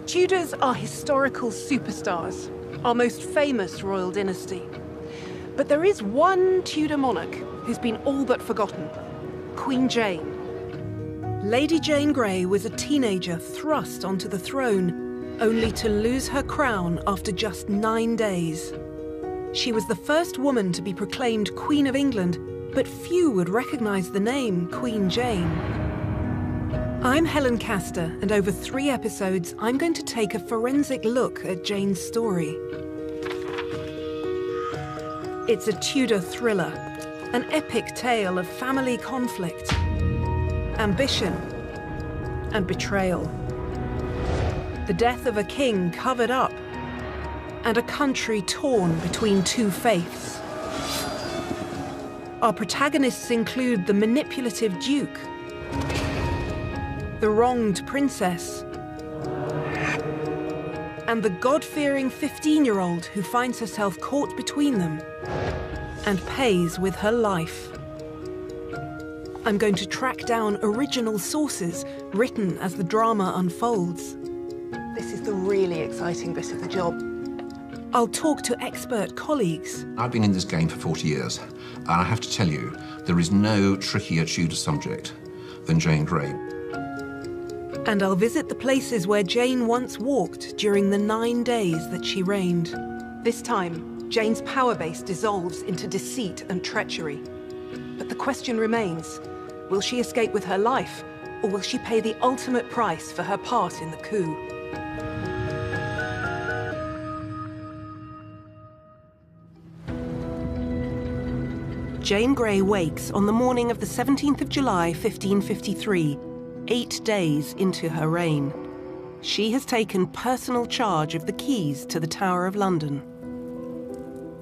The Tudors are historical superstars, our most famous royal dynasty. But there is one Tudor monarch who's been all but forgotten: Queen Jane. Lady Jane Grey was a teenager thrust onto the throne, only to lose her crown after just 9 days. She was the first woman to be proclaimed Queen of England, but few would recognise the name Queen Jane. I'm Helen Castor, and over 3 episodes, I'm going to take a forensic look at Jane's story. It's a Tudor thriller, an epic tale of family conflict, ambition, and betrayal. The death of a king covered up, and a country torn between 2 faiths. Our protagonists include the manipulative duke, the wronged princess, and the God-fearing 15-year-old who finds herself caught between them and pays with her life. I'm going to track down original sources written as the drama unfolds. This is the really exciting bit of the job. I'll talk to expert colleagues. I've been in this game for 40 years, and I have to tell you, there is no trickier Tudor subject than Jane Grey. And I'll visit the places where Jane once walked during the 9 days that she reigned. This time, Jane's power base dissolves into deceit and treachery. But the question remains, will she escape with her life, or will she pay the ultimate price for her part in the coup? Jane Grey wakes on the morning of the 17th of July, 1553, 8 days into her reign. She has taken personal charge of the keys to the Tower of London.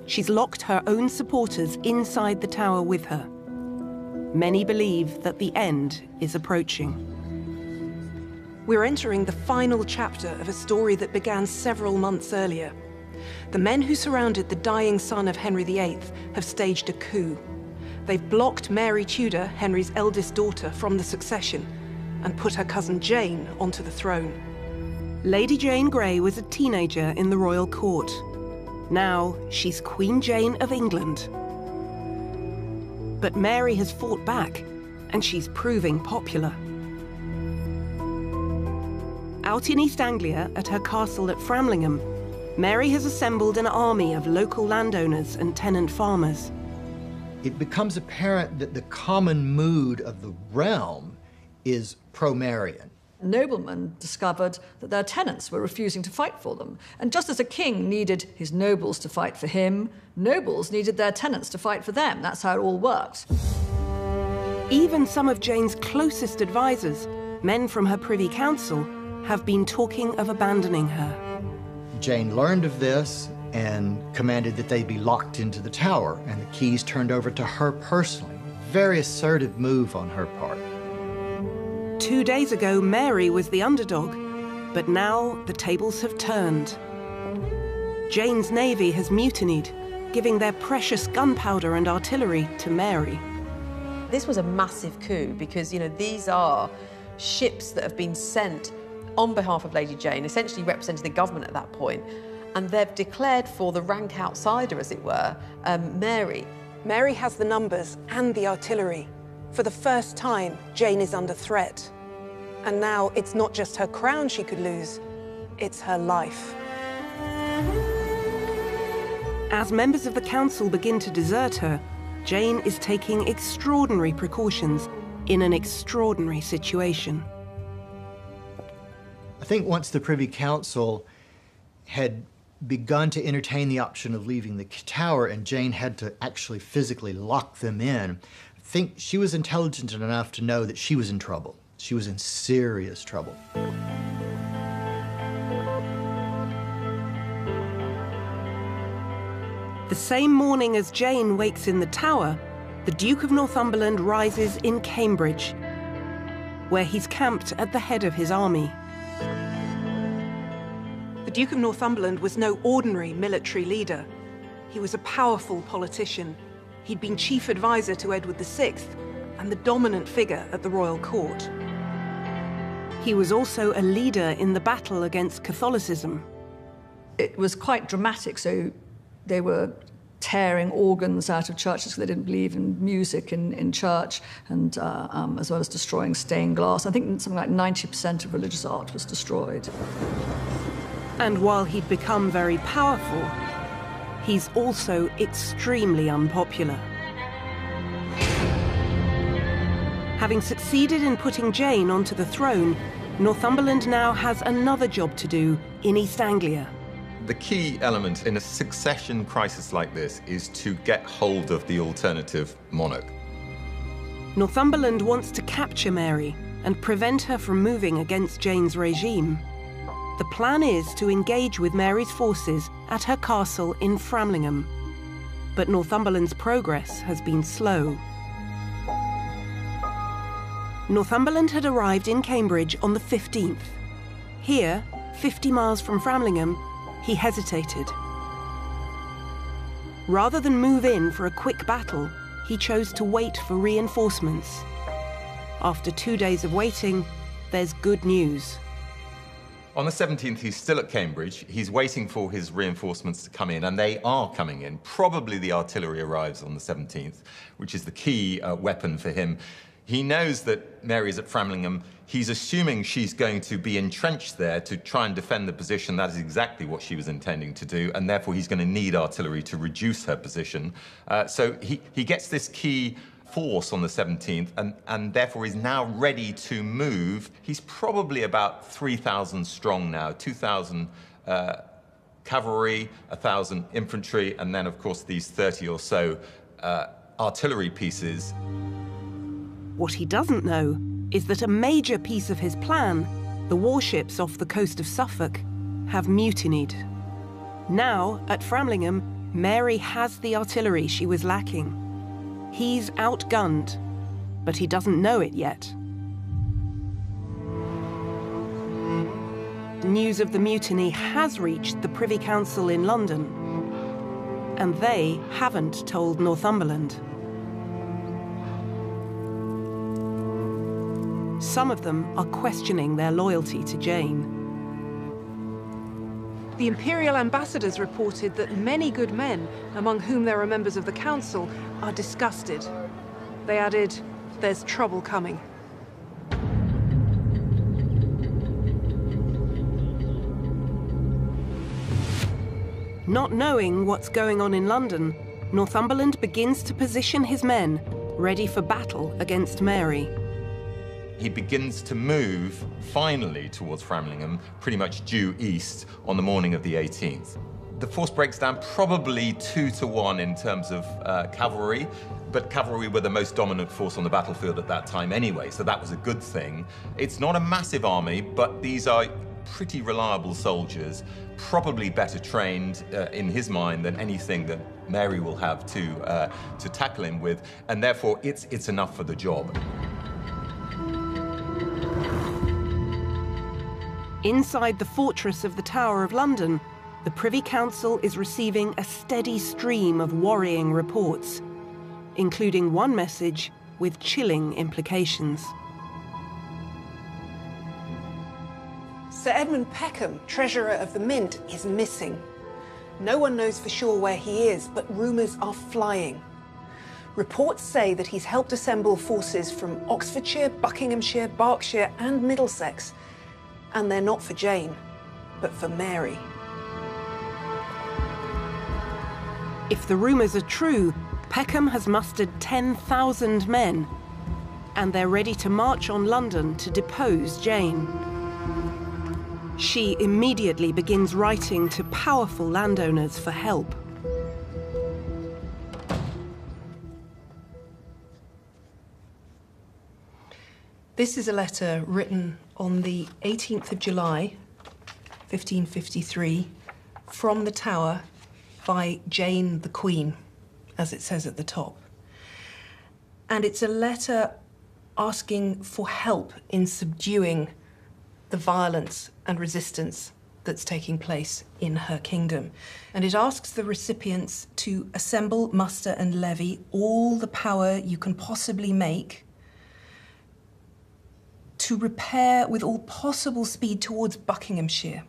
She's locked her own supporters inside the tower with her. Many believe that the end is approaching. We're entering the final chapter of a story that began several months earlier. The men who surrounded the dying son of Henry VIII have staged a coup. They've blocked Mary Tudor, Henry's eldest daughter, from the succession and put her cousin Jane onto the throne. Lady Jane Grey was a teenager in the royal court. Now she's Queen Jane of England. But Mary has fought back, and she's proving popular. Out in East Anglia, at her castle at Framlingham, Mary has assembled an army of local landowners and tenant farmers. It becomes apparent that the common mood of the realm is pro-Marian. Noblemen discovered that their tenants were refusing to fight for them. And just as a king needed his nobles to fight for him, nobles needed their tenants to fight for them. That's how it all worked. Even some of Jane's closest advisors, men from her Privy Council, have been talking of abandoning her. Jane learned of this and commanded that they be locked into the tower and the keys turned over to her personally. Very assertive move on her part. 2 days ago, Mary was the underdog, but now the tables have turned. Jane's navy has mutinied, giving their precious gunpowder and artillery to Mary. This was a massive coup because, these are ships that have been sent on behalf of Lady Jane, essentially representing the government at that point, and they've declared for the rank outsider, as it were, Mary. Mary has the numbers and the artillery. For the first time, Jane is under threat. And now it's not just her crown she could lose, it's her life. As members of the council begin to desert her, Jane is taking extraordinary precautions in an extraordinary situation. I think once the Privy Council had begun to entertain the option of leaving the tower and Jane had to actually physically lock them in, I think she was intelligent enough to know that she was in trouble. She was in serious trouble. The same morning as Jane wakes in the tower, the Duke of Northumberland rises in Cambridge, where he's camped at the head of his army. The Duke of Northumberland was no ordinary military leader. He was a powerful politician. He'd been chief advisor to Edward VI and the dominant figure at the royal court. He was also a leader in the battle against Catholicism. It was quite dramatic, so they were tearing organs out of churches because they didn't believe in music in church, and as well as destroying stained glass. I think something like 90% of religious art was destroyed. And while he'd become very powerful, he's also extremely unpopular. Having succeeded in putting Jane onto the throne, Northumberland now has another job to do in East Anglia. The key element in a succession crisis like this is to get hold of the alternative monarch. Northumberland wants to capture Mary and prevent her from moving against Jane's regime. The plan is to engage with Mary's forces at her castle in Framlingham. But Northumberland's progress has been slow. Northumberland had arrived in Cambridge on the 15th. Here, 50 miles from Framlingham, he hesitated. Rather than move in for a quick battle, he chose to wait for reinforcements. After 2 days of waiting, there's good news. On the 17th, he's still at Cambridge. He's waiting for his reinforcements to come in, and they are coming in. Probably the artillery arrives on the 17th, which is the key weapon for him. He knows that Mary's at Framlingham. He's assuming she's going to be entrenched there to try and defend the position. That is exactly what she was intending to do, and therefore he's going to need artillery to reduce her position. So he gets this key force on the 17th, and therefore is now ready to move. He's probably about 3,000 strong now, 2,000 cavalry, 1,000 infantry, and then, of course, these 30 or so artillery pieces. What he doesn't know is that a major piece of his plan, the warships off the coast of Suffolk, have mutinied. Now, at Framlingham, Mary has the artillery she was lacking. He's outgunned, but he doesn't know it yet. News of the mutiny has reached the Privy Council in London, and they haven't told Northumberland. Some of them are questioning their loyalty to Jane. The imperial ambassadors reported that many good men, among whom there are members of the council, are disgusted. They added, "There's trouble coming." Not knowing what's going on in London, Northumberland begins to position his men, ready for battle against Mary. He begins to move, finally, towards Framlingham, pretty much due east on the morning of the 18th. The force breaks down probably 2-to-1 in terms of cavalry, but cavalry were the most dominant force on the battlefield at that time anyway, so that was a good thing. It's not a massive army, but these are pretty reliable soldiers, probably better trained in his mind than anything that Mary will have to tackle him with, and therefore it's enough for the job. Inside the fortress of the Tower of London, the Privy Council is receiving a steady stream of worrying reports, including one message with chilling implications. Sir Edmund Peckham, Treasurer of the Mint, is missing. No one knows for sure where he is, but rumours are flying. Reports say that he's helped assemble forces from Oxfordshire, Buckinghamshire, Berkshire and Middlesex. And they're not for Jane, but for Mary. If the rumours are true, Peckham has mustered 10,000 men, and they're ready to march on London to depose Jane. She immediately begins writing to powerful landowners for help. This is a letter written on the 18th of July, 1553, from the Tower by Jane the Queen, as it says at the top. And it's a letter asking for help in subduing the violence and resistance that's taking place in her kingdom. And it asks the recipients to assemble, muster and levy all the power you can possibly make to repair with all possible speed towards Buckinghamshire,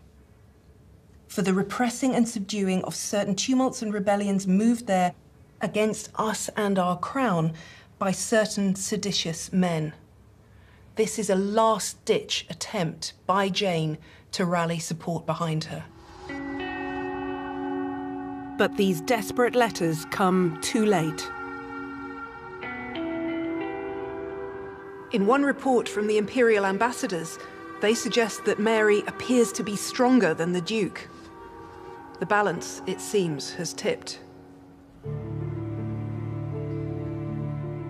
for the repressing and subduing of certain tumults and rebellions moved there against us and our crown by certain seditious men. This is a last-ditch attempt by Jane to rally support behind her. But these desperate letters come too late. In one report from the imperial ambassadors, they suggest that Mary appears to be stronger than the Duke. The balance, it seems, has tipped.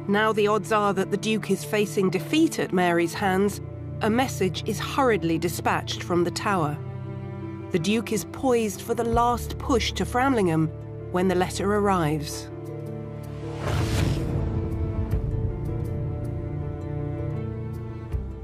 Now the odds are that the Duke is facing defeat at Mary's hands. A message is hurriedly dispatched from the Tower. The Duke is poised for the last push to Framlingham when the letter arrives.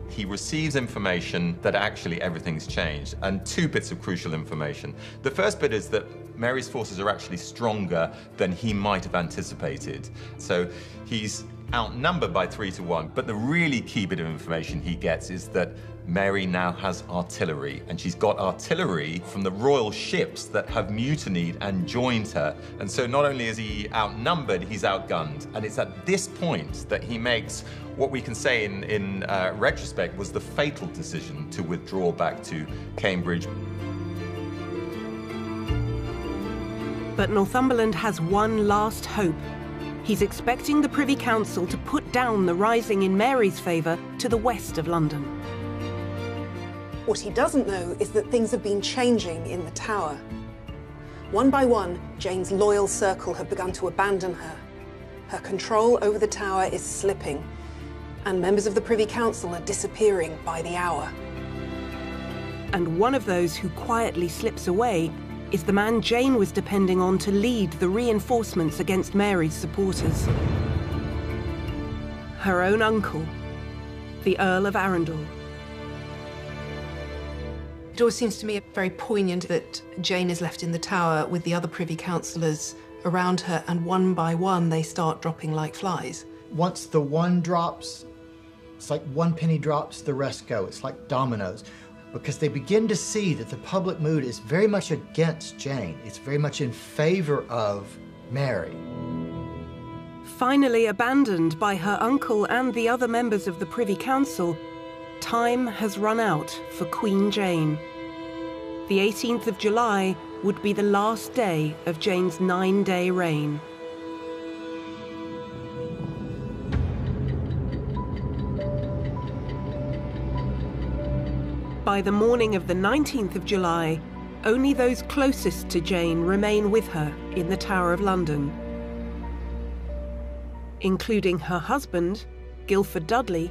He receives information that actually everything's changed, and two bits of crucial information. The first bit is that Mary's forces are actually stronger than he might have anticipated. So he's outnumbered by 3 to 1, but the really key bit of information he gets is that Mary now has artillery, and she's got artillery from the royal ships that have mutinied and joined her. And so not only is he outnumbered, he's outgunned. And it's at this point that he makes what we can say in retrospect was the fatal decision to withdraw back to Cambridge. But Northumberland has one last hope. He's expecting the Privy Council to put down the rising in Mary's favour to the west of London. What he doesn't know is that things have been changing in the Tower. One by one, Jane's loyal circle have begun to abandon her. Her control over the Tower is slipping, and members of the Privy Council are disappearing by the hour. And one of those who quietly slips away is the man Jane was depending on to lead the reinforcements against Mary's supporters. Her own uncle, the Earl of Arundel. It always seems to me very poignant that Jane is left in the Tower with the other Privy Councillors around her, and one by one they start dropping like flies. Once the one drops, it's like one penny drops, the rest go. It's like dominoes. Because they begin to see that the public mood is very much against Jane. It's very much in favor of Mary. Finally abandoned by her uncle and the other members of the Privy Council, time has run out for Queen Jane. The 18th of July would be the last day of Jane's 9-day reign. By the morning of the 19th of July, only those closest to Jane remain with her in the Tower of London, including her husband, Guildford Dudley,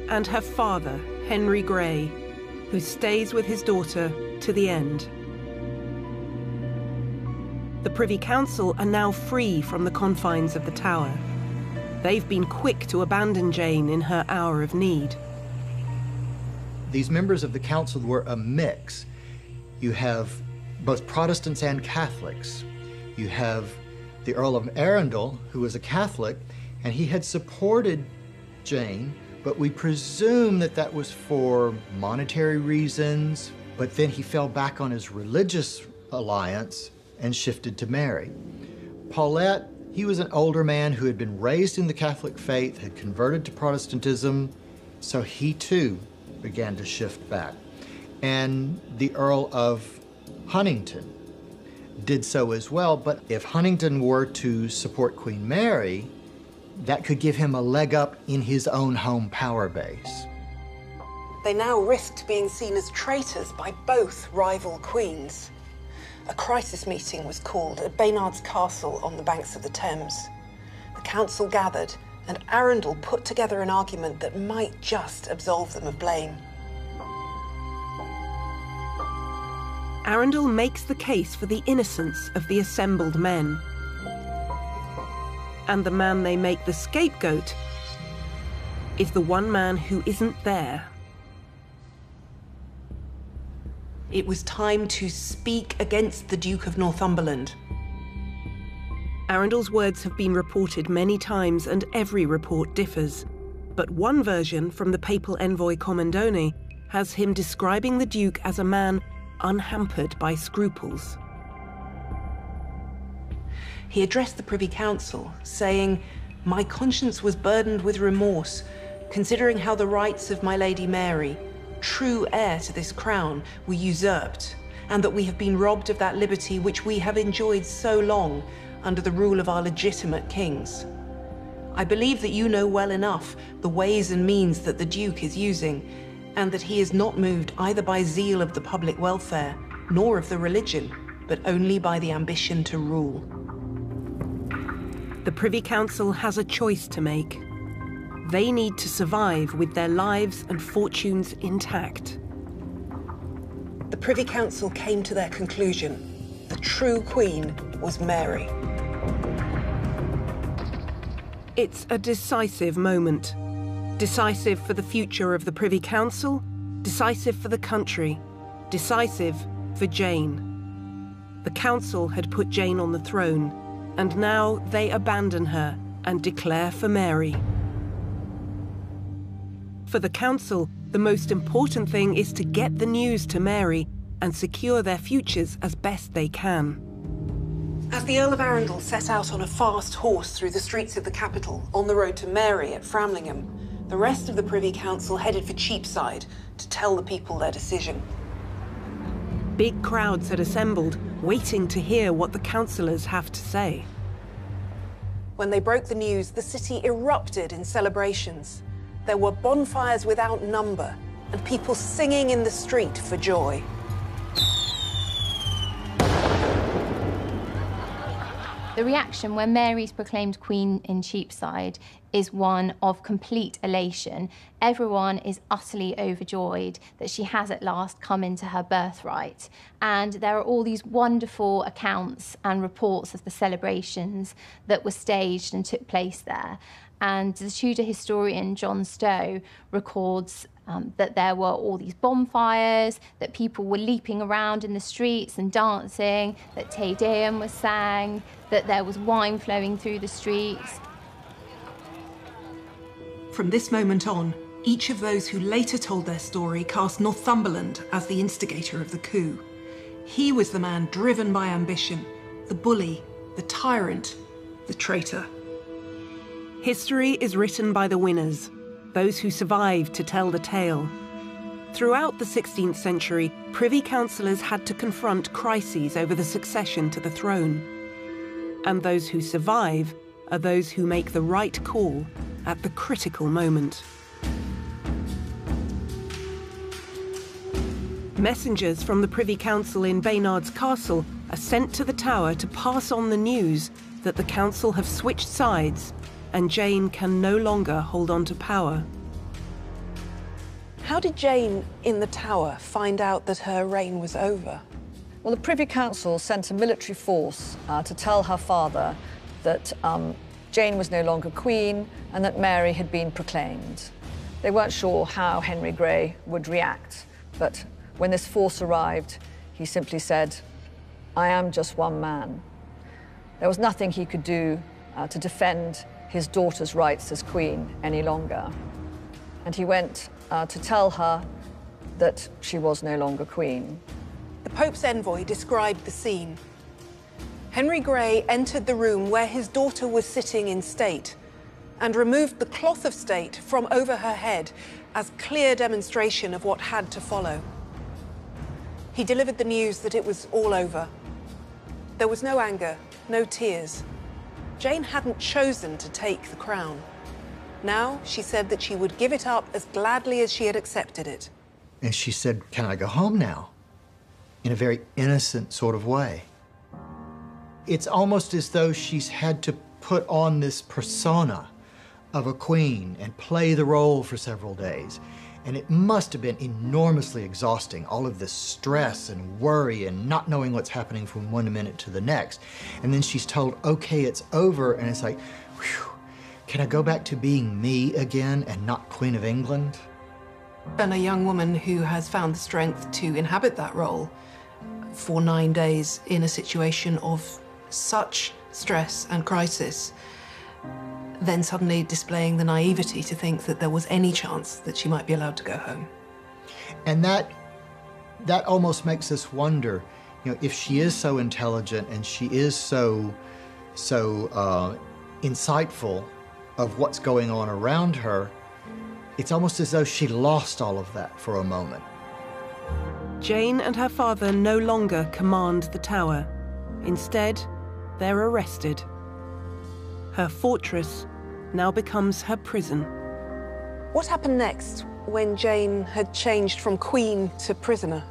and her father, Henry Grey, who stays with his daughter to the end. The Privy Council are now free from the confines of the Tower. They've been quick to abandon Jane in her hour of need. These members of the council were a mix. You have both Protestants and Catholics. You have the Earl of Arundel, who was a Catholic, and he had supported Jane, but we presume that that was for monetary reasons, but then he fell back on his religious alliance and shifted to Mary. Paulette, he was an older man who had been raised in the Catholic faith, had converted to Protestantism, so he too began to shift back. And the Earl of Huntingdon did so as well, but if Huntingdon were to support Queen Mary, that could give him a leg up in his own home power base. They now risked being seen as traitors by both rival queens. A crisis meeting was called at Baynard's Castle on the banks of the Thames. The council gathered, and Arundel put together an argument that might just absolve them of blame. Arundel makes the case for the innocence of the assembled men. And the man they make the scapegoat is the one man who isn't there. It was time to speak against the Duke of Northumberland. Arundel's words have been reported many times, and every report differs. But one version from the papal envoy Commendone has him describing the Duke as a man unhampered by scruples. He addressed the Privy Council, saying, "My conscience was burdened with remorse, considering how the rights of my Lady Mary, true heir to this crown, were usurped, and that we have been robbed of that liberty which we have enjoyed so long under the rule of our legitimate kings. I believe that you know well enough the ways and means that the Duke is using, and that he is not moved either by zeal of the public welfare, nor of the religion, but only by the ambition to rule." The Privy Council has a choice to make. They need to survive with their lives and fortunes intact. The Privy Council came to their conclusion. The true queen was Mary. It's a decisive moment. Decisive for the future of the Privy Council, decisive for the country, decisive for Jane. The Council had put Jane on the throne, and now they abandon her and declare for Mary. For the Council, the most important thing is to get the news to Mary and secure their futures as best they can. As the Earl of Arundel set out on a fast horse through the streets of the capital, on the road to Mary at Framlingham, the rest of the Privy Council headed for Cheapside to tell the people their decision. Big crowds had assembled, waiting to hear what the councillors have to say. When they broke the news, the city erupted in celebrations. There were bonfires without number, and people singing in the street for joy. The reaction when Mary's proclaimed queen in Cheapside is one of complete elation. Everyone is utterly overjoyed that she has at last come into her birthright. And there are all these wonderful accounts and reports of the celebrations that were staged and took place there. And the Tudor historian John Stowe records that there were all these bonfires, that people were leaping around in the streets and dancing, that Te Deum was sang, that there was wine flowing through the streets. From this moment on, each of those who later told their story cast Northumberland as the instigator of the coup. He was the man driven by ambition, the bully, the tyrant, the traitor. History is written by the winners, those who survived to tell the tale. Throughout the 16th century, Privy Councillors had to confront crises over the succession to the throne. And those who survive are those who make the right call at the critical moment. Messengers from the Privy Council in Baynard's Castle are sent to the Tower to pass on the news that the Council have switched sides and Jane can no longer hold on to power. How did Jane in the Tower find out that her reign was over? Well, the Privy Council sent a military force to tell her father that Jane was no longer queen and that Mary had been proclaimed. They weren't sure how Henry Grey would react, but when this force arrived, he simply said, "I am just one man." There was nothing he could do to defend his daughter's rights as queen any longer. And he went to tell her that she was no longer queen. The Pope's envoy described the scene. Henry Grey entered the room where his daughter was sitting in state and removed the cloth of state from over her head as clear demonstration of what had to follow. He delivered the news that it was all over. There was no anger, no tears. Jane hadn't chosen to take the crown. Now she said that she would give it up as gladly as she had accepted it. And she said, "Can I go home now?" In a very innocent sort of way. It's almost as though she's had to put on this persona of a queen and play the role for several days. And it must have been enormously exhausting, all of this stress and worry and not knowing what's happening from one minute to the next. And then she's told, okay, it's over. And it's like, whew, can I go back to being me again and not Queen of England? And a young woman who has found the strength to inhabit that role for 9 days in a situation of such stress and crisis, then suddenly displaying the naivety to think that there was any chance that she might be allowed to go home. And that almost makes us wonder, if she is so intelligent and she is so insightful of what's going on around her, it's almost as though she lost all of that for a moment. Jane and her father no longer command the tower. Instead, they're arrested. Her fortress now becomes her prison. What happened next when Jane had changed from queen to prisoner?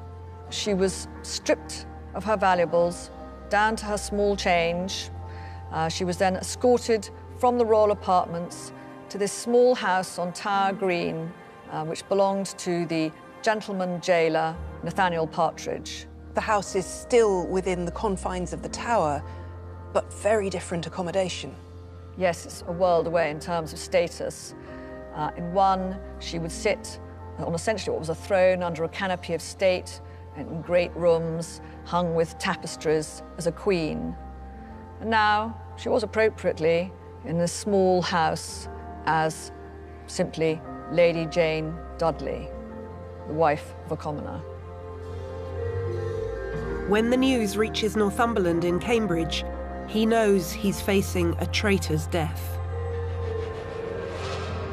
She was stripped of her valuables, down to her small change. She was then escorted from the royal apartments to this small house on Tower Green, which belonged to the gentleman jailer, Nathaniel Partridge. The house is still within the confines of the Tower, but very different accommodation. Yes, it's a world away in terms of status. In one, she would sit on essentially what was a throne under a canopy of state in great rooms hung with tapestries as a queen. And now she was appropriately in this small house as simply Lady Jane Dudley, the wife of a commoner. When the news reaches Northumberland in Cambridge, he knows he's facing a traitor's death.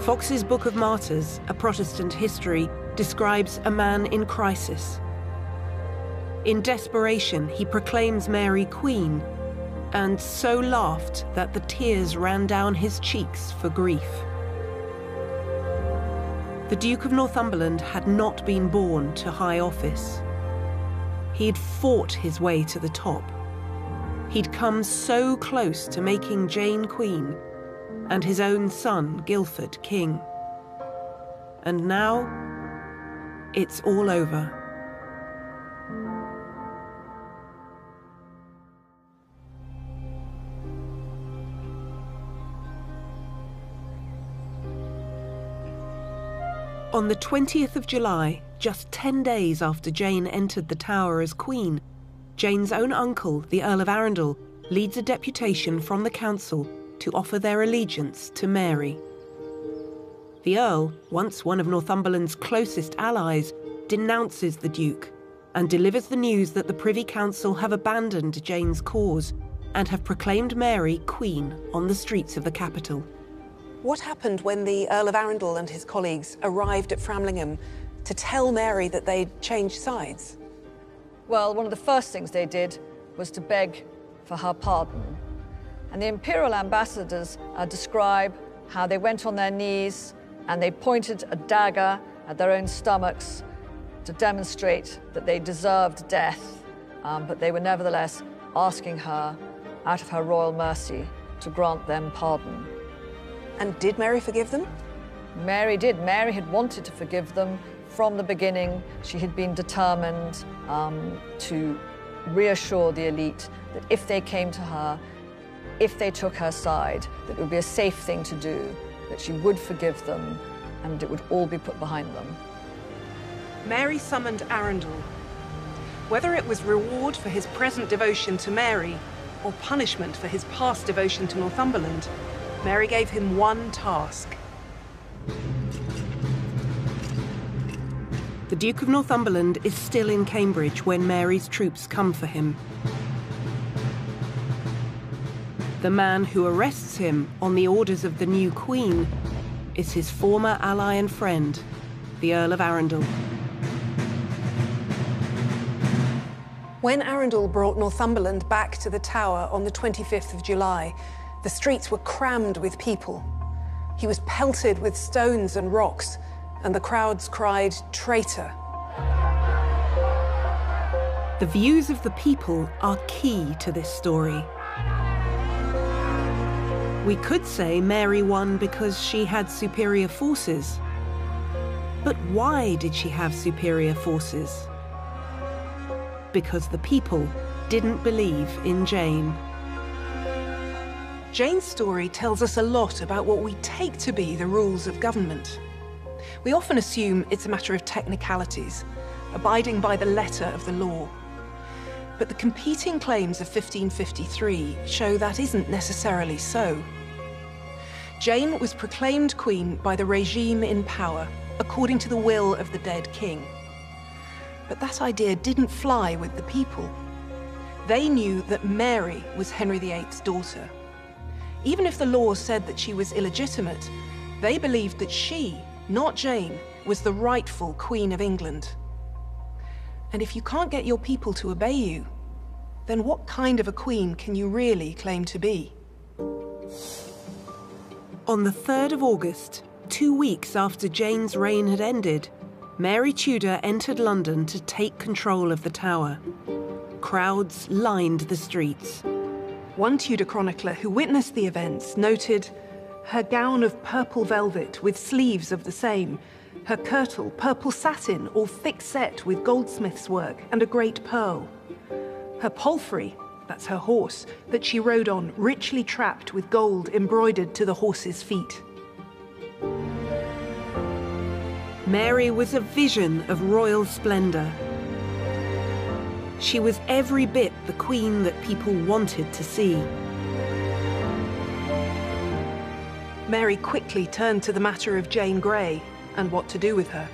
Fox's Book of Martyrs, A Protestant History, describes a man in crisis. In desperation, he proclaims Mary queen, and so laughed that the tears ran down his cheeks for grief. The Duke of Northumberland had not been born to high office. He'd fought his way to the top. He'd come so close to making Jane queen and his own son, Guildford, king. And now, it's all over. On the 20th of July, just 10 days after Jane entered the Tower as Queen, Jane's own uncle, the Earl of Arundel, leads a deputation from the council to offer their allegiance to Mary. The Earl, once one of Northumberland's closest allies, denounces the Duke and delivers the news that the Privy Council have abandoned Jane's cause and have proclaimed Mary Queen on the streets of the capital. What happened when the Earl of Arundel and his colleagues arrived at Framlingham to tell Mary that they'd changed sides? Well, one of the first things they did was to beg for her pardon. And the imperial ambassadors describe how they went on their knees and they pointed a dagger at their own stomachs to demonstrate that they deserved death, but they were nevertheless asking her, out of her royal mercy, to grant them pardon. And did Mary forgive them? Mary did. Mary had wanted to forgive them from the beginning. She had been determined to reassure the elite that if they came to her, if they took her side, that it would be a safe thing to do, that she would forgive them, and it would all be put behind them. Mary summoned Arundel. Whether it was reward for his present devotion to Mary or punishment for his past devotion to Northumberland, Mary gave him one task. The Duke of Northumberland is still in Cambridge when Mary's troops come for him. The man who arrests him on the orders of the new Queen is his former ally and friend, the Earl of Arundel. When Arundel brought Northumberland back to the Tower on the 25th of July, the streets were crammed with people. He was pelted with stones and rocks, and the crowds cried, "Traitor." The views of the people are key to this story. We could say Mary won because she had superior forces. But why did she have superior forces? Because the people didn't believe in Jane. Jane's story tells us a lot about what we take to be the rules of government. We often assume it's a matter of technicalities, abiding by the letter of the law. But the competing claims of 1553 show that isn't necessarily so. Jane was proclaimed queen by the regime in power, according to the will of the dead king. But that idea didn't fly with the people. They knew that Mary was Henry VIII's daughter. Even if the law said that she was illegitimate, they believed that she, not Jane, was the rightful Queen of England. And if you can't get your people to obey you, then what kind of a queen can you really claim to be? On the 3rd of August, 2 weeks after Jane's reign had ended, Mary Tudor entered London to take control of the Tower. Crowds lined the streets. One Tudor chronicler who witnessed the events noted, "Her gown of purple velvet with sleeves of the same, her kirtle purple satin all thick set with goldsmith's work and a great pearl. Her palfrey, that's her horse, that she rode on, richly trapped with gold embroidered to the horse's feet." Mary was a vision of royal splendour. She was every bit the queen that people wanted to see. Mary quickly turned to the matter of Jane Grey and what to do with her.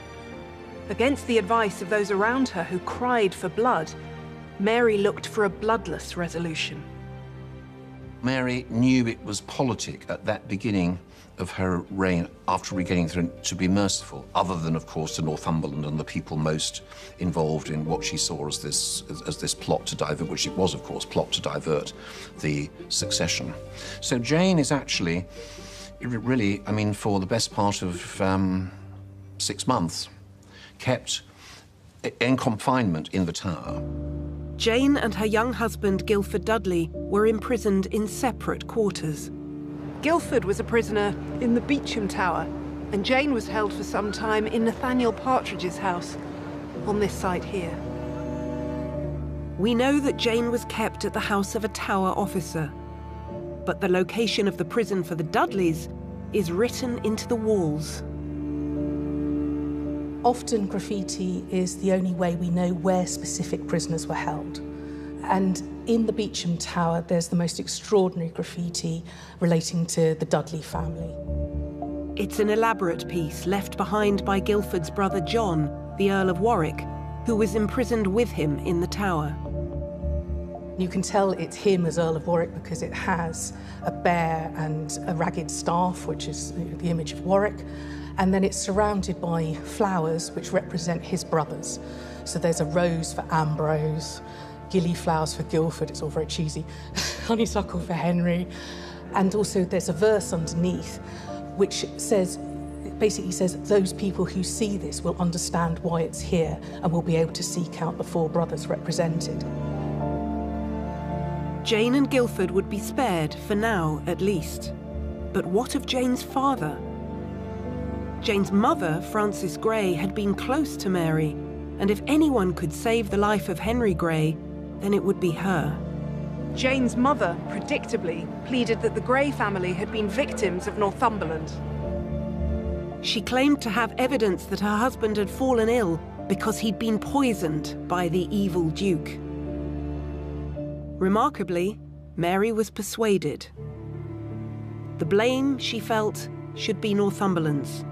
Against the advice of those around her who cried for blood, Mary looked for a bloodless resolution. Mary knew it was politic at that beginning of her reign, after regaining the throne, to be merciful, other than, of course, to Northumberland and the people most involved in what she saw as this plot to divert, which it was, of course, plot to divert the succession. So Jane is actually, really, I mean, for the best part of 6 months, kept in confinement in the Tower. Jane and her young husband, Guildford Dudley, were imprisoned in separate quarters. Guildford was a prisoner in the Beauchamp Tower, and Jane was held for some time in Nathaniel Partridge's house, on this side here. We know that Jane was kept at the house of a Tower officer, but the location of the prison for the Dudleys is written into the walls. Often graffiti is the only way we know where specific prisoners were held. And in the Beauchamp Tower, there's the most extraordinary graffiti relating to the Dudley family. It's an elaborate piece left behind by Guildford's brother John, the Earl of Warwick, who was imprisoned with him in the Tower. You can tell it's him as Earl of Warwick because it has a bear and a ragged staff, which is the image of Warwick. And then it's surrounded by flowers which represent his brothers. So there's a rose for Ambrose, gillyflowers for Guildford, it's all very cheesy, honeysuckle for Henry. And also there's a verse underneath which says, basically says, those people who see this will understand why it's here and will be able to seek out the 4 brothers represented. Jane and Guildford would be spared, for now at least. But what of Jane's father? Jane's mother, Frances Grey, had been close to Mary, and if anyone could save the life of Henry Grey, then it would be her. Jane's mother, predictably, pleaded that the Grey family had been victims of Northumberland. She claimed to have evidence that her husband had fallen ill because he'd been poisoned by the evil Duke. Remarkably, Mary was persuaded. The blame, she felt, should be Northumberland's.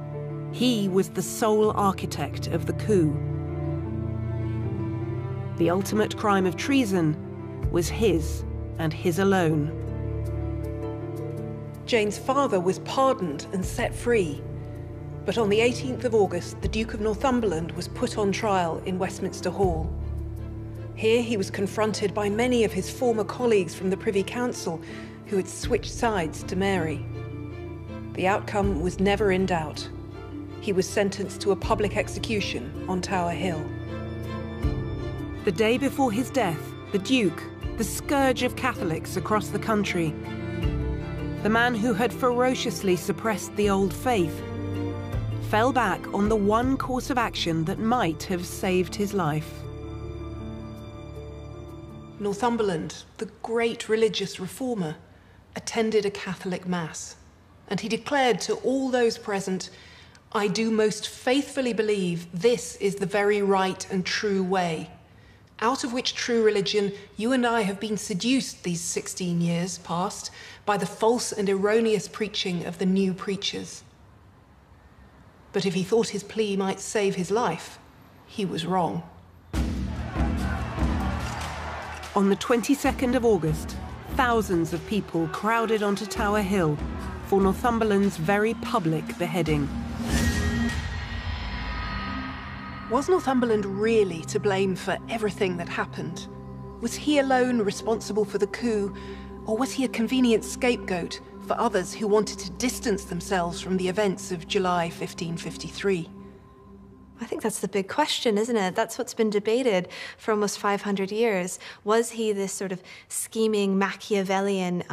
He was the sole architect of the coup. The ultimate crime of treason was his, and his alone. Jane's father was pardoned and set free, but on the 18th of August, the Duke of Northumberland was put on trial in Westminster Hall. Here he was confronted by many of his former colleagues from the Privy Council who had switched sides to Mary. The outcome was never in doubt. He was sentenced to a public execution on Tower Hill. The day before his death, the Duke, the scourge of Catholics across the country, the man who had ferociously suppressed the old faith, fell back on the one course of action that might have saved his life. Northumberland, the great religious reformer, attended a Catholic mass, and he declared to all those present, "I do most faithfully believe this is the very right and true way, out of which true religion you and I have been seduced these 16 years past by the false and erroneous preaching of the new preachers. But if he thought his plea might save his life, he was wrong. On the 22nd of August, thousands of people crowded onto Tower Hill for Northumberland's very public beheading. Was Northumberland really to blame for everything that happened? Was he alone responsible for the coup, or was he a convenient scapegoat for others who wanted to distance themselves from the events of July 1553? I think that's the big question, isn't it? That's what's been debated for almost 500 years. Was he this sort of scheming Machiavellian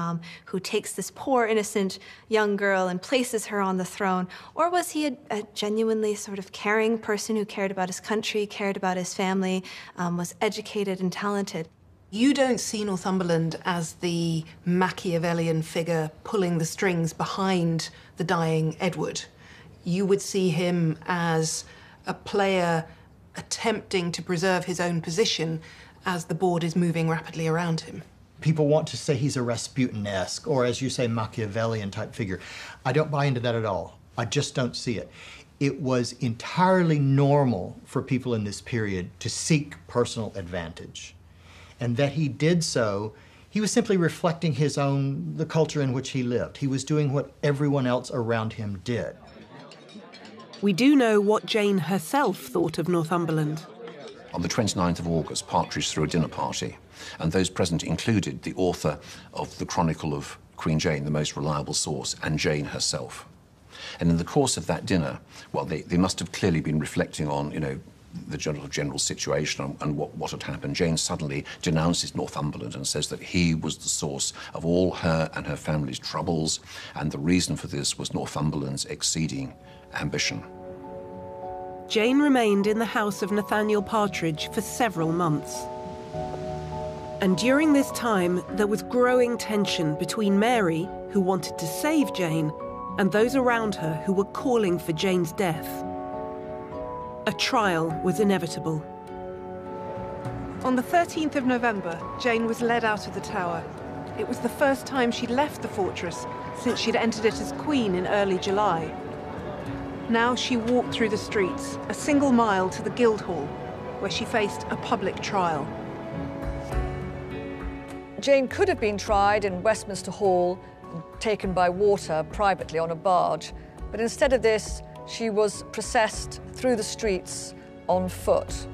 who takes this poor, innocent young girl and places her on the throne? Or was he a genuinely sort of caring person who cared about his country, cared about his family, was educated and talented? You don't see Northumberland as the Machiavellian figure pulling the strings behind the dying Edward. You would see him as a player attempting to preserve his own position as the board is moving rapidly around him. People want to say he's a Rasputin-esque, or as you say, Machiavellian type figure. I don't buy into that at all. I just don't see it. It was entirely normal for people in this period to seek personal advantage. And that he did so, he was simply reflecting the culture in which he lived. He was doing what everyone else around him did. We do know what Jane herself thought of Northumberland. On the 29th of August, Partridge threw a dinner party, and those present included the author of the Chronicle of Queen Jane, the most reliable source, and Jane herself. And in the course of that dinner, well, they must have clearly been reflecting on, the general situation and what had happened. Jane suddenly denounces Northumberland and says that he was the source of all her and her family's troubles, and the reason for this was Northumberland's exceeding ambition. Jane remained in the house of Nathaniel Partridge for several months. And during this time, there was growing tension between Mary, who wanted to save Jane, and those around her who were calling for Jane's death. A trial was inevitable. On the 13th of November, Jane was led out of the Tower. It was the first time she'd left the fortress since she'd entered it as Queen in early July. Now she walked through the streets, a single mile to the Guildhall, where she faced a public trial. Jane could have been tried in Westminster Hall, taken by water privately on a barge, but instead of this, she was processed through the streets on foot.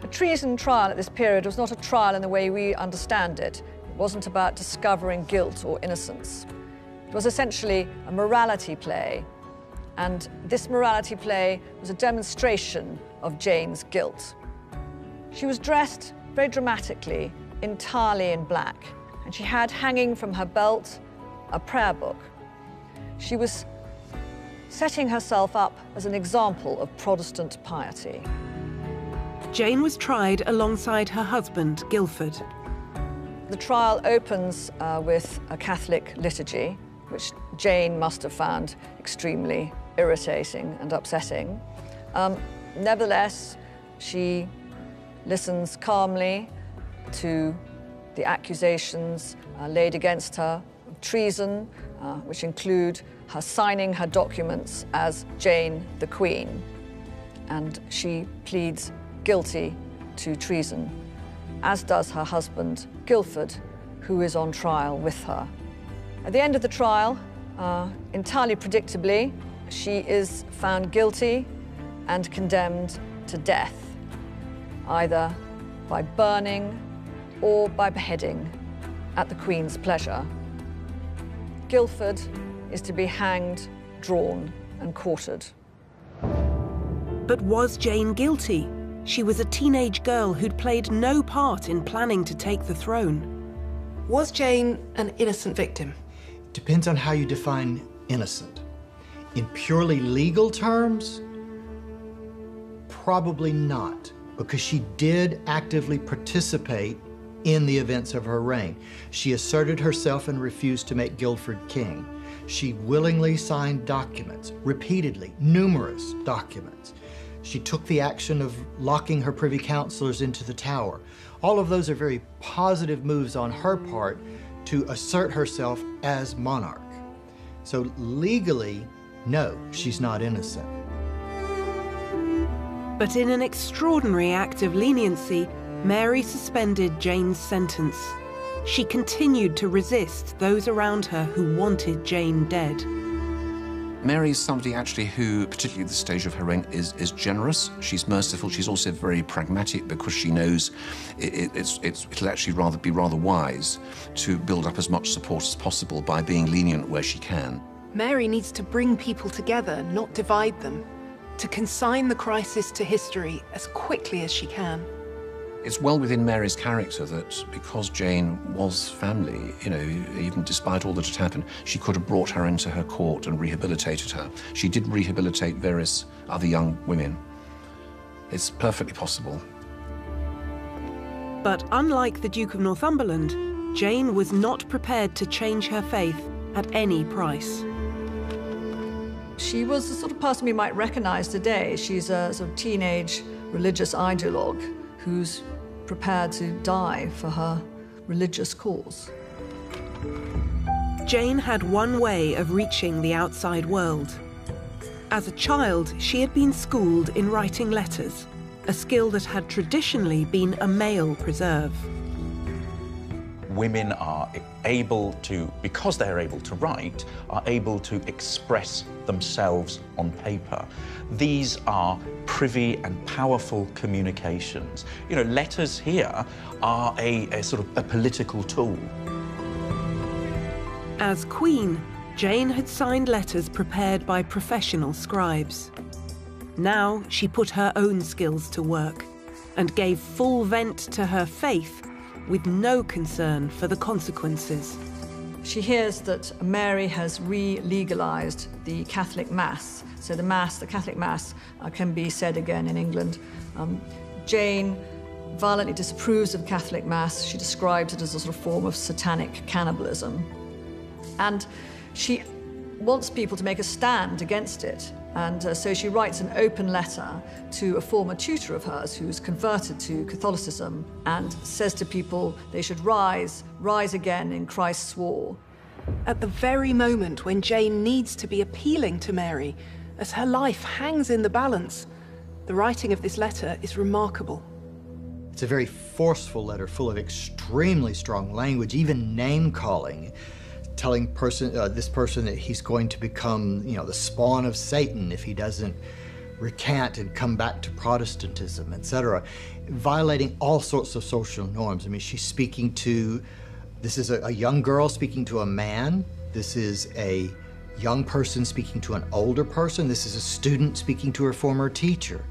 A treason trial at this period was not a trial in the way we understand it. It wasn't about discovering guilt or innocence. It was essentially a morality play, and this morality play was a demonstration of Jane's guilt. She was dressed very dramatically, entirely in black, and she had hanging from her belt a prayer book. She was setting herself up as an example of Protestant piety. Jane was tried alongside her husband, Guildford. The trial opens with a Catholic liturgy, which Jane must have found extremely irritating and upsetting. Nevertheless, she listens calmly to the accusations laid against her of treason, which include her signing her documents as Jane the Queen, and she pleads guilty to treason, as does her husband, Guildford, who is on trial with her. At the end of the trial, entirely predictably, she is found guilty and condemned to death, either by burning or by beheading at the Queen's pleasure. Guildford is to be hanged, drawn, and quartered. But was Jane guilty? She was a teenage girl who'd played no part in planning to take the throne. Was Jane an innocent victim? Depends on how you define innocent. In purely legal terms, probably not, because she did actively participate in the events of her reign. She asserted herself and refused to make Guildford king. She willingly signed documents, repeatedly, numerous documents. She took the action of locking her privy councillors into the tower. All of those are very positive moves on her part to assert herself as monarch. So legally, no, she's not innocent. But in an extraordinary act of leniency, Mary suspended Jane's sentence. She continued to resist those around her who wanted Jane dead. Mary is somebody actually who, particularly at this stage of her reign, is generous. She's merciful. She's also very pragmatic because she knows it'll actually be rather wise to build up as much support as possible by being lenient where she can. Mary needs to bring people together, not divide them, to consign the crisis to history as quickly as she can. It's well within Mary's character that because Jane was family, you know, even despite all that had happened, she could have brought her into her court and rehabilitated her. She did rehabilitate various other young women. It's perfectly possible. But unlike the Duke of Northumberland, Jane was not prepared to change her faith at any price. She was the sort of person we might recognize today. She's a sort of teenage religious ideologue who's prepared to die for her religious cause. Jane had one way of reaching the outside world. As a child, she had been schooled in writing letters, a skill that had traditionally been a male preserve. Women are able to, because they're able to write, are able to express themselves on paper. These are privy and powerful communications. You know, letters here are a sort of a political tool. As Queen, Jane had signed letters prepared by professional scribes. Now she put her own skills to work and gave full vent to her faith with no concern for the consequences. She hears that Mary has re-legalized the Catholic Mass. So the Catholic Mass, can be said again in England. Jane violently disapproves of Catholic Mass. She describes it as a sort of form of satanic cannibalism. And she wants people to make a stand against it. And so she writes an open letter to a former tutor of hers who's converted to Catholicism and says to people they should rise again in Christ's war. At the very moment when Jane needs to be appealing to Mary, as her life hangs in the balance, the writing of this letter is remarkable. It's a very forceful letter full of extremely strong language, even name-calling, telling this person that he's going to become, you know, the spawn of Satan if he doesn't recant and come back to Protestantism, etc., violating all sorts of social norms. I mean, she's speaking to, this is a young girl speaking to a man. This is a young person speaking to an older person. This is a student speaking to her former teacher.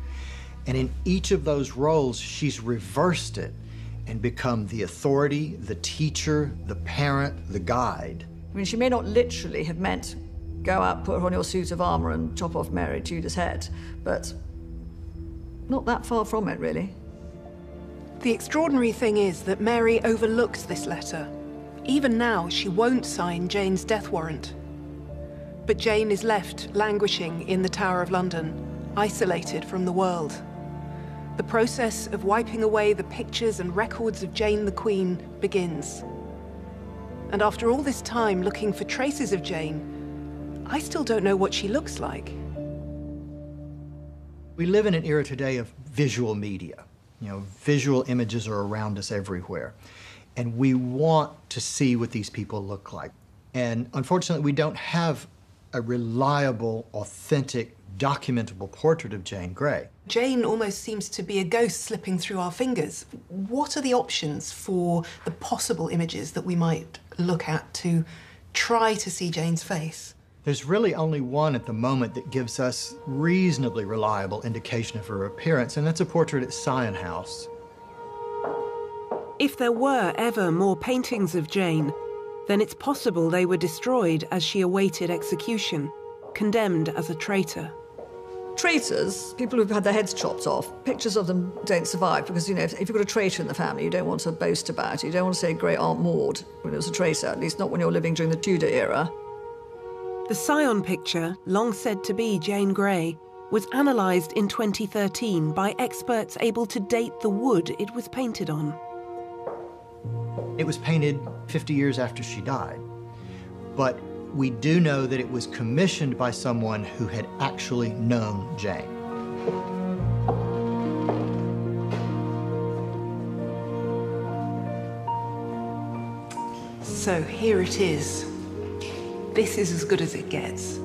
And in each of those roles, she's reversed it and become the authority, the teacher, the parent, the guide. I mean, she may not literally have meant go out, put on your suit of armour and chop off Mary Tudor's head, but not that far from it, really. The extraordinary thing is that Mary overlooked this letter. Even now, she won't sign Jane's death warrant. But Jane is left languishing in the Tower of London, isolated from the world. The process of wiping away the pictures and records of Jane the Queen begins. And after all this time looking for traces of Jane, I still don't know what she looks like. We live in an era today of visual media. You know, visual images are around us everywhere. And we want to see what these people look like. And unfortunately, we don't have a reliable, authentic, documentable portrait of Jane Grey. Jane almost seems to be a ghost slipping through our fingers. What are the options for the possible images that we might look at to try to see Jane's face? There's really only one at the moment that gives us reasonably reliable indication of her appearance, and that's a portrait at Sion House. If there were ever more paintings of Jane, then it's possible they were destroyed as she awaited execution, condemned as a traitor. Traitors, people who've had their heads chopped off, pictures of them don't survive because, you know, if you've got a traitor in the family, you don't want to boast about it. You don't want to say Great Aunt Maud when it was a traitor, at least not when you're living during the Tudor era. The Sion picture, long said to be Jane Grey, was analysed in 2013 by experts able to date the wood it was painted on. It was painted 50 years after she died, but we do know that it was commissioned by someone who had actually known Jane. So here it is. This is as good as it gets.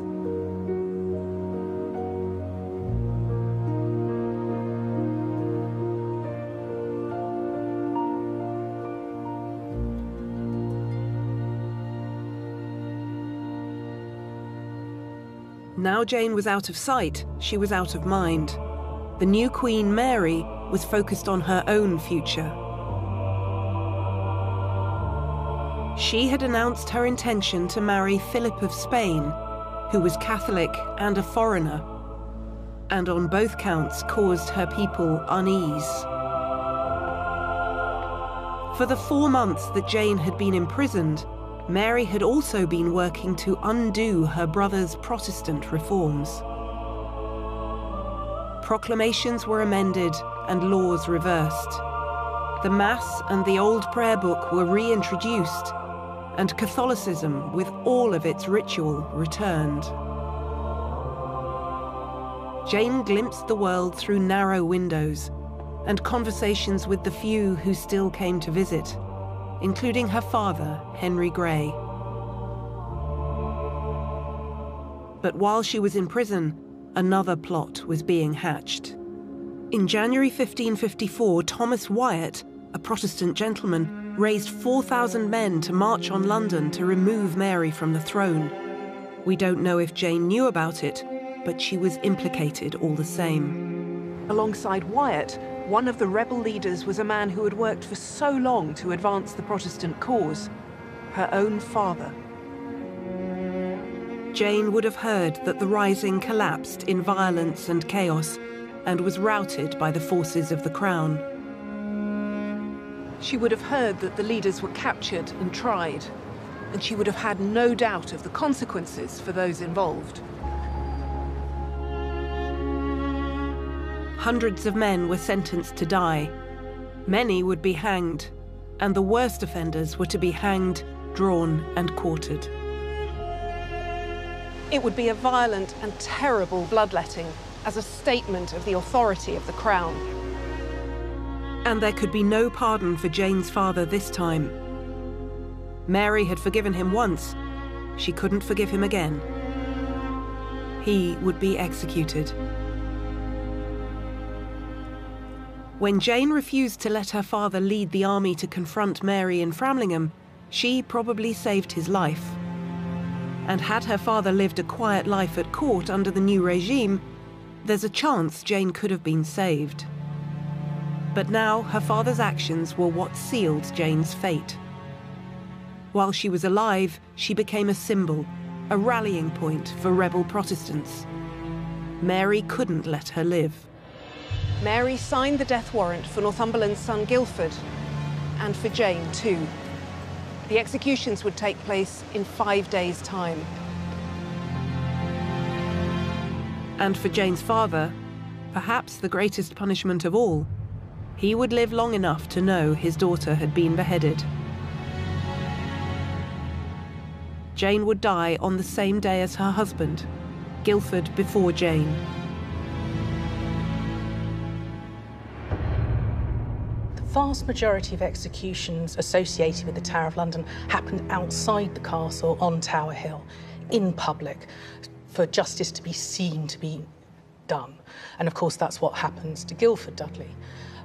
Now Jane was out of sight, she was out of mind. The new Queen Mary was focused on her own future. She had announced her intention to marry Philip of Spain, who was Catholic and a foreigner, and on both counts caused her people unease. For the 4 months that Jane had been imprisoned, Mary had also been working to undo her brother's Protestant reforms. Proclamations were amended and laws reversed. The Mass and the Old Prayer Book were reintroduced, and Catholicism, with all of its ritual, returned. Jane glimpsed the world through narrow windows and conversations with the few who still came to visit, including her father, Henry Grey. But while she was in prison, another plot was being hatched. In January 1554, Thomas Wyatt, a Protestant gentleman, raised 4,000 men to march on London to remove Mary from the throne. We don't know if Jane knew about it, but she was implicated all the same. Alongside Wyatt, one of the rebel leaders was a man who had worked for so long to advance the Protestant cause, her own father. Jane would have heard that the Rising collapsed in violence and chaos and was routed by the forces of the Crown. She would have heard that the leaders were captured and tried, and she would have had no doubt of the consequences for those involved. Hundreds of men were sentenced to die. Many would be hanged, and the worst offenders were to be hanged, drawn, and quartered. It would be a violent and terrible bloodletting as a statement of the authority of the Crown. And there could be no pardon for Jane's father this time. Mary had forgiven him once. She couldn't forgive him again. He would be executed. When Jane refused to let her father lead the army to confront Mary in Framlingham, she probably saved his life. And had her father lived a quiet life at court under the new regime, there's a chance Jane could have been saved. But now her father's actions were what sealed Jane's fate. While she was alive, she became a symbol, a rallying point for rebel Protestants. Mary couldn't let her live. Mary signed the death warrant for Northumberland's son Guildford, and for Jane too. The executions would take place in 5 days' time. And for Jane's father, perhaps the greatest punishment of all, he would live long enough to know his daughter had been beheaded. Jane would die on the same day as her husband, Guildford before Jane. The vast majority of executions associated with the Tower of London happened outside the castle on Tower Hill, in public, for justice to be seen to be done. And of course that's what happens to Guildford Dudley.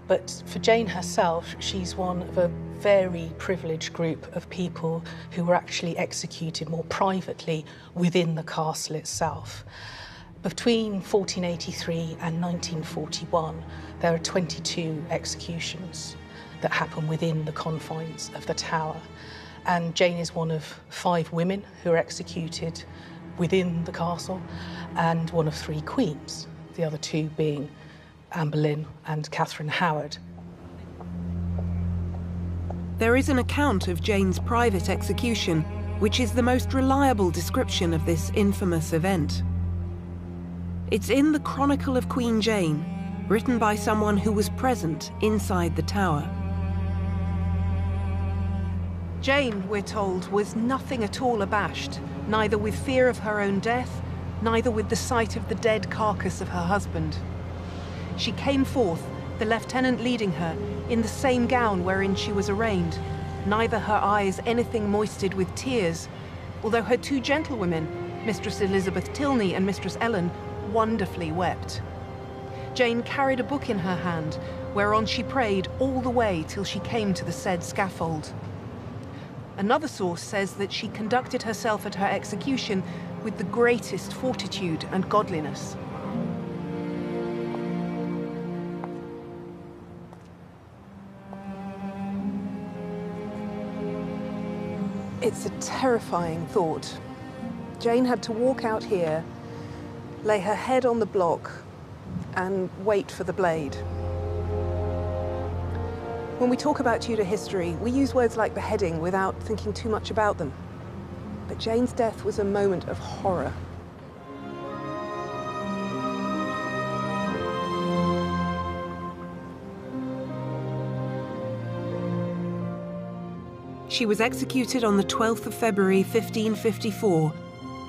But for Jane herself, she's one of a very privileged group of people who were actually executed more privately within the castle itself. Between 1483 and 1941, there are 22 executions that happen within the confines of the Tower. And Jane is one of 5 women who are executed within the castle, and one of 3 queens, the other 2 being Anne Boleyn and Catherine Howard. There is an account of Jane's private execution, which is the most reliable description of this infamous event. It's in the Chronicle of Queen Jane, written by someone who was present inside the tower. Jane, we're told, was nothing at all abashed, neither with fear of her own death, neither with the sight of the dead carcass of her husband. She came forth, the lieutenant leading her, in the same gown wherein she was arraigned, neither her eyes anything moisted with tears, although her two gentlewomen, Mistress Elizabeth Tilney and Mistress Ellen, wonderfully wept. Jane carried a book in her hand, whereon she prayed all the way till she came to the said scaffold. Another source says that she conducted herself at her execution with the greatest fortitude and godliness. It's a terrifying thought. Jane had to walk out here, lay her head on the block, and wait for the blade. When we talk about Tudor history, we use words like beheading without thinking too much about them. But Jane's death was a moment of horror. She was executed on the 12th of February 1554,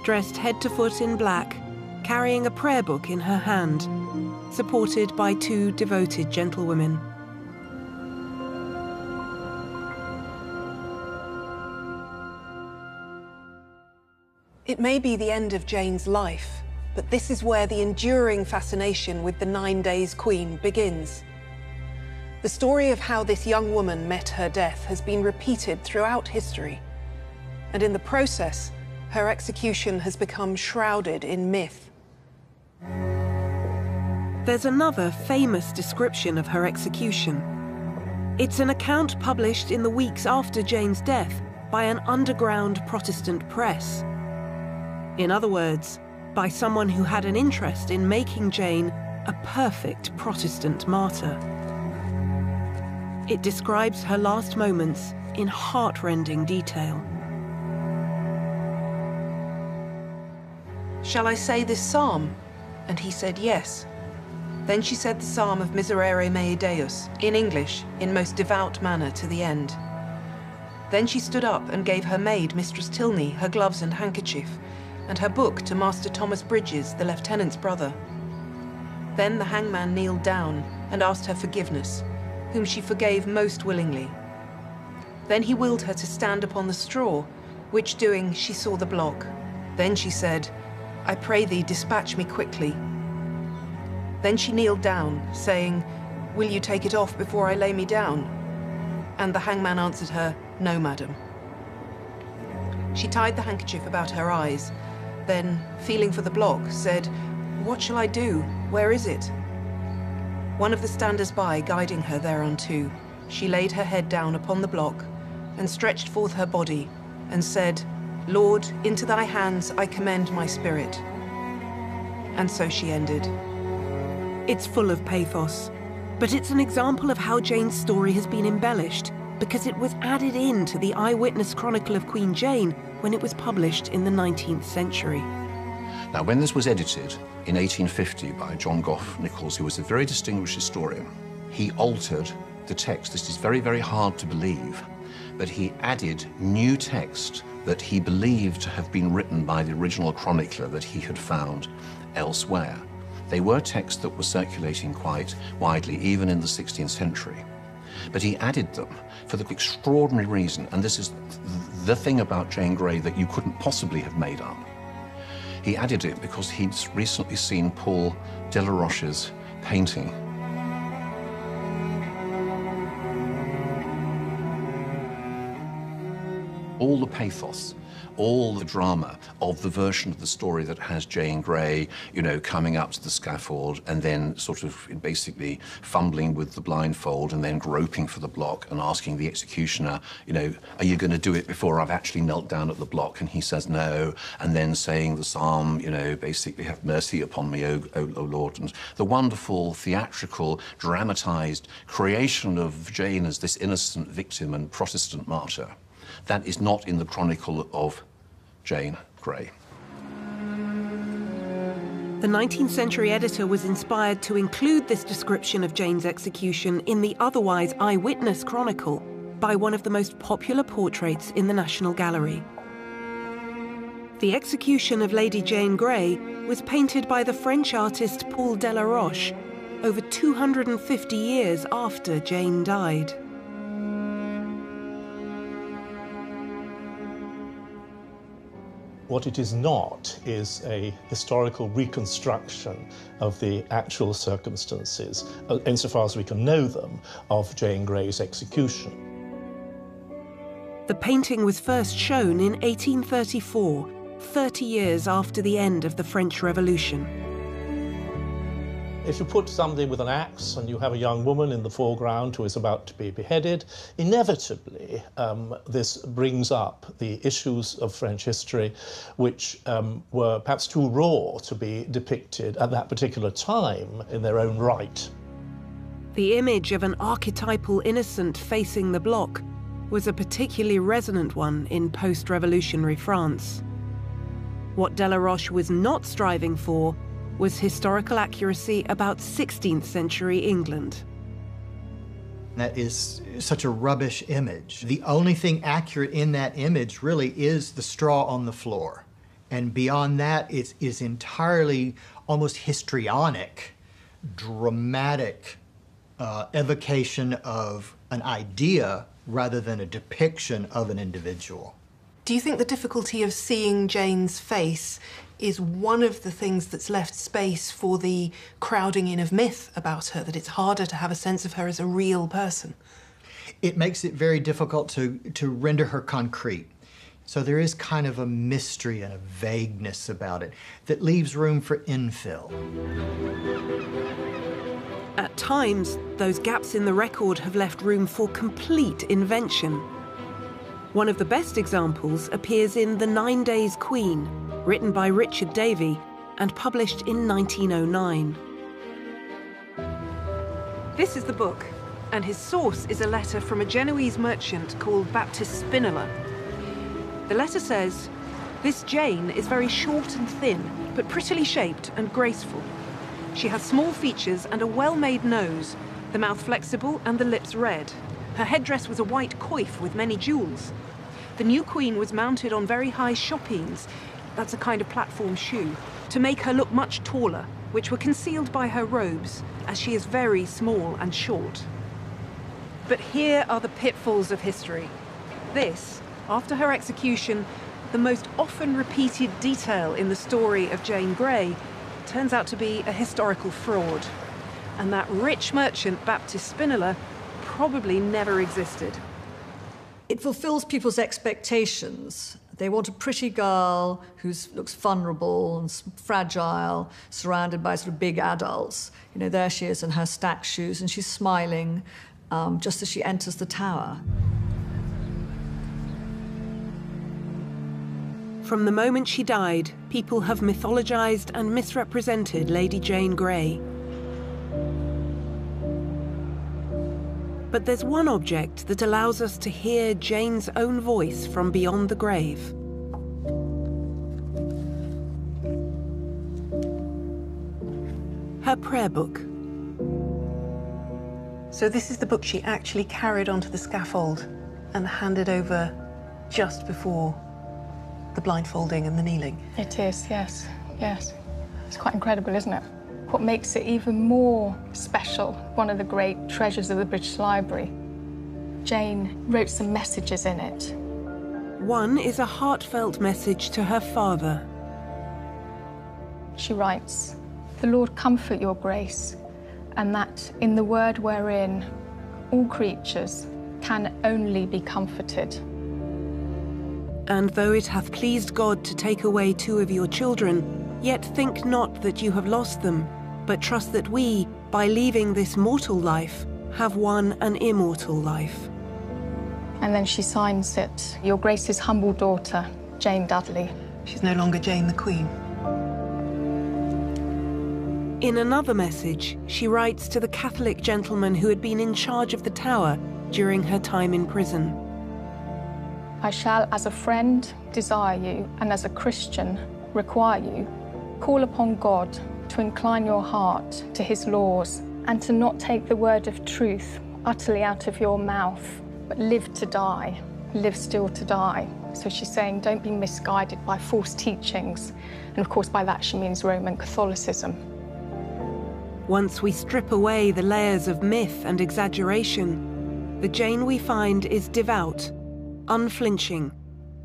dressed head to foot in black, carrying a prayer book in her hand, supported by two devoted gentlewomen. It may be the end of Jane's life, but this is where the enduring fascination with the 9 Days Queen begins. The story of how this young woman met her death has been repeated throughout history, and in the process, her execution has become shrouded in myth. There's another famous description of her execution. It's an account published in the weeks after Jane's death by an underground Protestant press. In other words, by someone who had an interest in making Jane a perfect Protestant martyr. It describes her last moments in heart-rending detail. "Shall I say this psalm?" And he said yes. Then she said the psalm of Miserere mei Deus, in English, in most devout manner to the end. Then she stood up and gave her maid, Mistress Tilney, her gloves and handkerchief, and her book to Master Thomas Bridges, the lieutenant's brother. Then the hangman kneeled down and asked her forgiveness, whom she forgave most willingly. Then he willed her to stand upon the straw, which doing she saw the block. Then she said, "I pray thee, dispatch me quickly." Then she kneeled down, saying, "Will you take it off before I lay me down?" And the hangman answered her, "No, madam." She tied the handkerchief about her eyes, then, feeling for the block, said, "What shall I do? Where is it?" One of the standers-by guiding her thereunto, she laid her head down upon the block and stretched forth her body and said, "Lord, into thy hands I commend my spirit." And so she ended. It's full of pathos, but it's an example of how Jane's story has been embellished because it was added in to the Eyewitness Chronicle of Queen Jane when it was published in the 19th century. Now, when this was edited in 1850 by John Gough Nichols, who was a very distinguished historian, he altered the text. This is very, very hard to believe, but he added new text that he believed to have been written by the original chronicler that he had found elsewhere. They were texts that were circulating quite widely, even in the 16th century. But he added them for the extraordinary reason, and this is the thing about Jane Grey that you couldn't possibly have made up. He added it because he'd recently seen Paul Delaroche's painting. All the pathos, all the drama of the version of the story that has Jane Grey, you know, coming up to the scaffold and then sort of basically fumbling with the blindfold and then groping for the block and asking the executioner, you know, "Are you going to do it before I've actually knelt down at the block?" And he says no, and then saying the psalm, you know, basically, "Have mercy upon me, O Lord." And the wonderful theatrical, dramatized creation of Jane as this innocent victim and Protestant martyr. That is not in the Chronicle of Jane Grey. The 19th century editor was inspired to include this description of Jane's execution in the otherwise eyewitness chronicle by one of the most popular portraits in the National Gallery. The execution of Lady Jane Grey was painted by the French artist Paul Delaroche over 250 years after Jane died. What it is not is a historical reconstruction of the actual circumstances, insofar as we can know them, of Jane Grey's execution. The painting was first shown in 1834, 30 years after the end of the French Revolution. If you put somebody with an axe and you have a young woman in the foreground who is about to be beheaded, inevitably this brings up the issues of French history which were perhaps too raw to be depicted at that particular time in their own right. The image of an archetypal innocent facing the block was a particularly resonant one in post-revolutionary France. What Delaroche was not striving for was historical accuracy about 16th century England. That is such a rubbish image. The only thing accurate in that image really is the straw on the floor. And beyond that, it is entirely almost histrionic, dramatic evocation of an idea rather than a depiction of an individual. Do you think the difficulty of seeing Jane's face is one of the things that's left space for the crowding in of myth about her, that it's harder to have a sense of her as a real person? It makes it very difficult to render her concrete. So there is kind of a mystery and a vagueness about it that leaves room for infill. At times, those gaps in the record have left room for complete invention. One of the best examples appears in The 9 Days Queen, written by Richard Davey and published in 1909. This is the book, and his source is a letter from a Genoese merchant called Baptist Spinola. The letter says, "This Jane is very short and thin, but prettily shaped and graceful. She has small features and a well-made nose, the mouth flexible and the lips red. Her headdress was a white coif with many jewels. The new queen was mounted on very high chopines, that's a kind of platform shoe, to make her look much taller, which were concealed by her robes, as she is very small and short." But here are the pitfalls of history. This, after her execution, the most often repeated detail in the story of Jane Grey, turns out to be a historical fraud. And that rich merchant, Baptist Spinola, probably never existed. It fulfills people's expectations. They want a pretty girl who looks vulnerable and fragile, surrounded by sort of big adults. You know, there she is in her stacked shoes, and she's smiling just as she enters the tower. From the moment she died, people have mythologized and misrepresented Lady Jane Grey. But there's one object that allows us to hear Jane's own voice from beyond the grave. Her prayer book. So this is the book she actually carried onto the scaffold and handed over just before the blindfolding and the kneeling. It is, yes, yes. It's quite incredible, isn't it? What makes it even more special, one of the great treasures of the British Library, Jane wrote some messages in it. One is a heartfelt message to her father. She writes, "The Lord comfort your grace, and that in the word wherein all creatures can only be comforted. And though it hath pleased God to take away 2 of your children, yet think not that you have lost them, but trust that we, by leaving this mortal life, have won an immortal life." And then she signs it, "Your Grace's humble daughter, Jane Dudley." She's no longer Jane the Queen. In another message, she writes to the Catholic gentleman who had been in charge of the tower during her time in prison. "I shall, as a friend, desire you, and as a Christian, require you, call upon God to incline your heart to his laws, and to not take the word of truth utterly out of your mouth, but live to die, live still to die. So she's saying, don't be misguided by false teachings. And of course, by that she means Roman Catholicism. Once we strip away the layers of myth and exaggeration, the Jane we find is devout, unflinching,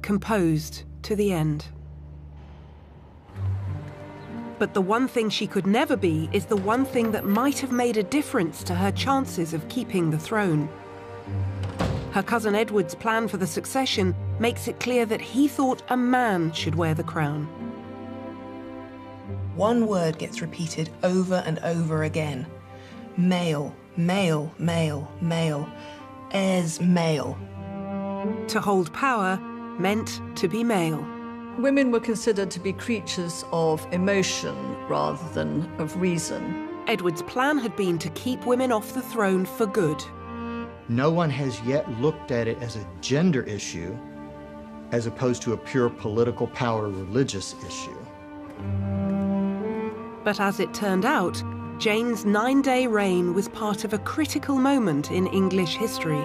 composed to the end. But the one thing she could never be is the one thing that might have made a difference to her chances of keeping the throne. Her cousin Edward's plan for the succession makes it clear that he thought a man should wear the crown. One word gets repeated over and over again. Male, male, male, male, heirs male. To hold power meant to be male. Women were considered to be creatures of emotion rather than of reason. Edward's plan had been to keep women off the throne for good. No one has yet looked at it as a gender issue, as opposed to a pure political power religious issue. But as it turned out, Jane's 9-day reign was part of a critical moment in English history.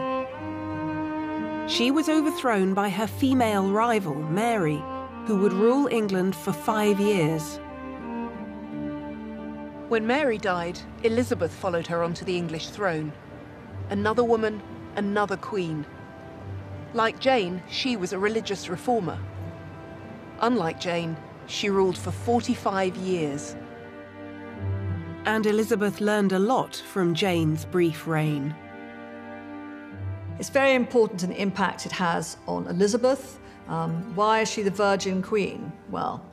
She was overthrown by her female rival, Mary, who would rule England for 5 years. When Mary died, Elizabeth followed her onto the English throne. Another woman, another queen. Like Jane, she was a religious reformer. Unlike Jane, she ruled for 45 years. And Elizabeth learned a lot from Jane's brief reign. It's very important in the impact it has on Elizabeth. Why is she the Virgin Queen? Well,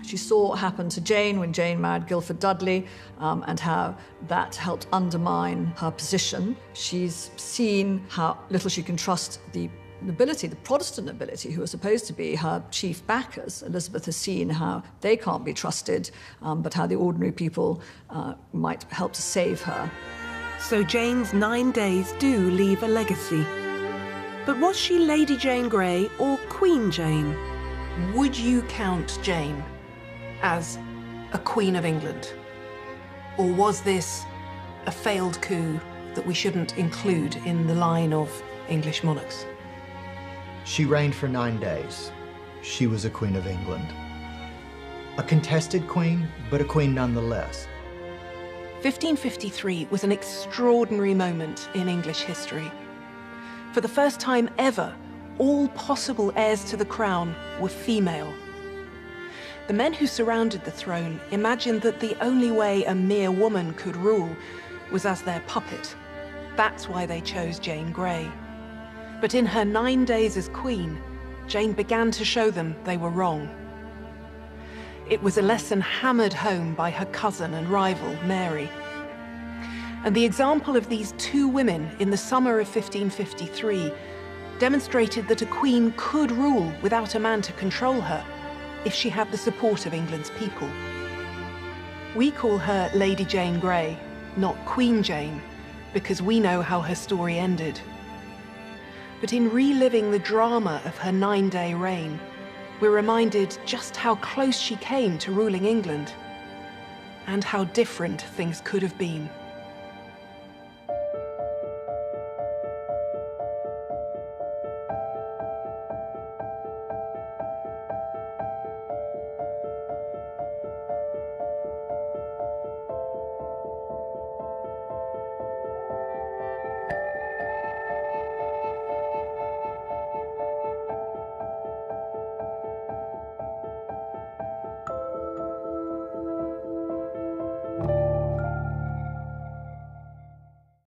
she saw what happened to Jane when Jane married Guildford Dudley, and how that helped undermine her position. She's seen how little she can trust the nobility, the Protestant nobility, who are supposed to be her chief backers. Elizabeth has seen how they can't be trusted, but how the ordinary people might help to save her. So Jane's 9 days do leave a legacy. But was she Lady Jane Grey or Queen Jane? Would you count Jane as a Queen of England? Or was this a failed coup that we shouldn't include in the line of English monarchs? She reigned for 9 days. She was a Queen of England. A contested queen, but a queen nonetheless. 1553 was an extraordinary moment in English history. For the first time ever, all possible heirs to the crown were female. The men who surrounded the throne imagined that the only way a mere woman could rule was as their puppet. That's why they chose Jane Grey. But in her 9 days as queen, Jane began to show them they were wrong. It was a lesson hammered home by her cousin and rival, Mary. And the example of these two women in the summer of 1553 demonstrated that a queen could rule without a man to control her if she had the support of England's people. We call her Lady Jane Grey, not Queen Jane, because we know how her story ended. But in reliving the drama of her 9-day reign, we're reminded just how close she came to ruling England and how different things could have been.